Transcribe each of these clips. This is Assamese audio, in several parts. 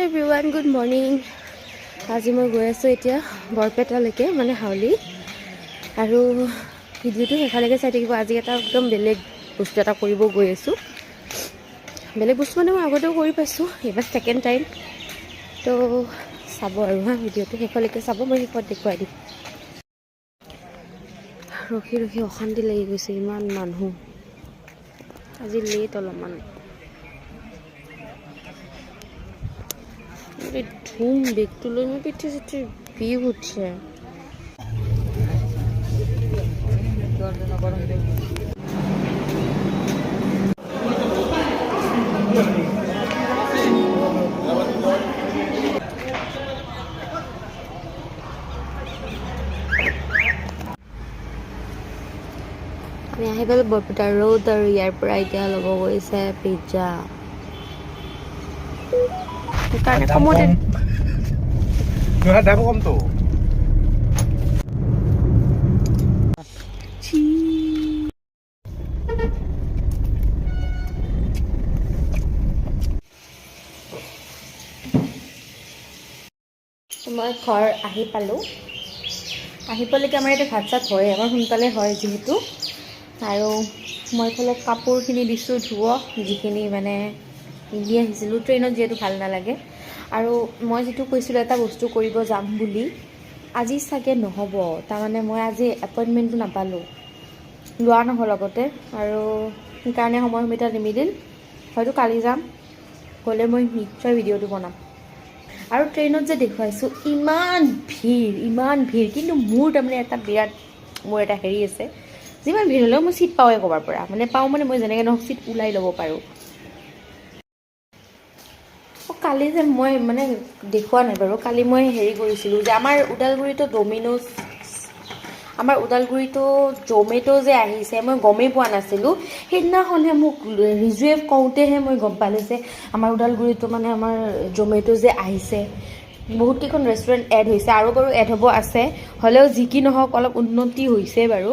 Everyone good morning. আজি মই গৈ আছোঁ এতিয়া বৰপেটালৈকে মানে হাউলি, আৰু ভিডিঅ'টো শেষলৈকে চাই থাকিব। আজি এটা একদম বেলেগ বস্তু এটা কৰিব গৈ আছোঁ। বেলেগ বস্তু মানে মই আগতেও কৰি পাইছোঁ, এইবাৰ ছেকেণ্ড টাইম। তো চাব আৰু ভিডিঅ'টো শেষলৈকে চাব, মই শেষত দেখুৱাই দিম। ৰখি ৰখি অশান্তি লাগি গৈছে, ইমান মানুহ। আজি লেট অলপমান। ধুম বেগটো লৈ মোৰ পিঠি চিঠি বিষ উঠছে। আমি আহি পালোঁ বৰপেটা ৰোড, আৰু ইয়াৰ পৰা এতিয়া ল'ব গৈছে পিজ্জা। সেইকাৰণে কমতে দাম কমতো। মই ঘৰ আহি পালোঁ। আহি পালেকে আমাৰ এতিয়া ভাত চাত হয়, আমাৰ সোনকালে হয় যিহেতু। আৰু মই এইফালে কাপোৰখিনি দিছোঁ ধুব, যিখিনি মানে পিন্ধি আহিছিলোঁ ট্ৰেইনত, যিহেতু ভাল নালাগে। আৰু মই যিটো কৈছিলোঁ এটা বস্তু কৰিব যাম বুলি, আজি চাগে নহ'ব। তাৰমানে মই আজি এপইণ্টমেণ্টটো নাপালোঁ, লোৱা নহ'ল লগতে, আৰু সেইকাৰণে সময় সুবিধা নিমিলিল। হয়তো কালি যাম, গ'লে মই নিশ্চয় ভিডিঅ'টো বনাম। আৰু ট্ৰেইনত যে দেখুৱাইছোঁ ইমান ভিৰ, কিন্তু মোৰ তাৰমানে এটা বিৰাট মোৰ এটা হেৰি আছে, যিমান ভিৰ হ'লেও মই চিট পাওঁৱে ক'ৰবাৰ পৰা, মানে মই যেনেকৈ নহওক চিট ওলাই ল'ব পাৰোঁ। কালি যে মই মানে দেখুওৱা নাই বাৰু, কালি মই হেৰি কৰিছিলোঁ যে আমাৰ ওদালগুৰিতো জমেট' যে আহিছে, মই গমেই পোৱা নাছিলোঁ। সেইদিনাখনহে মোক ৰিজুৱে কওঁতেহে মই গম পালোঁ যে আমাৰ ওদালগুৰিতো মানে আমাৰ জমেট' যে আহিছে। বহুতকেইখন ৰেষ্টুৰেণ্ট এড হৈছে, আৰু বাৰু এড হ'ব আছে, হ'লেও যি কি নহওক অলপ উন্নতি হৈছে বাৰু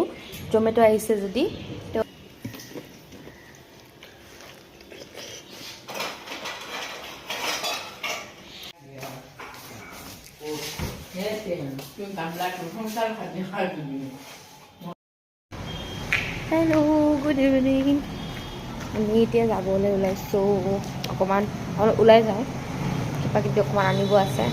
জমেট' আহিছে যদি। Hello', good evening. আমি এতিয়া যাবলৈ ওলাইছোঁ, অলপ ওলাই যাওঁ, কিবা কিবি অকণমান আনিব আছে।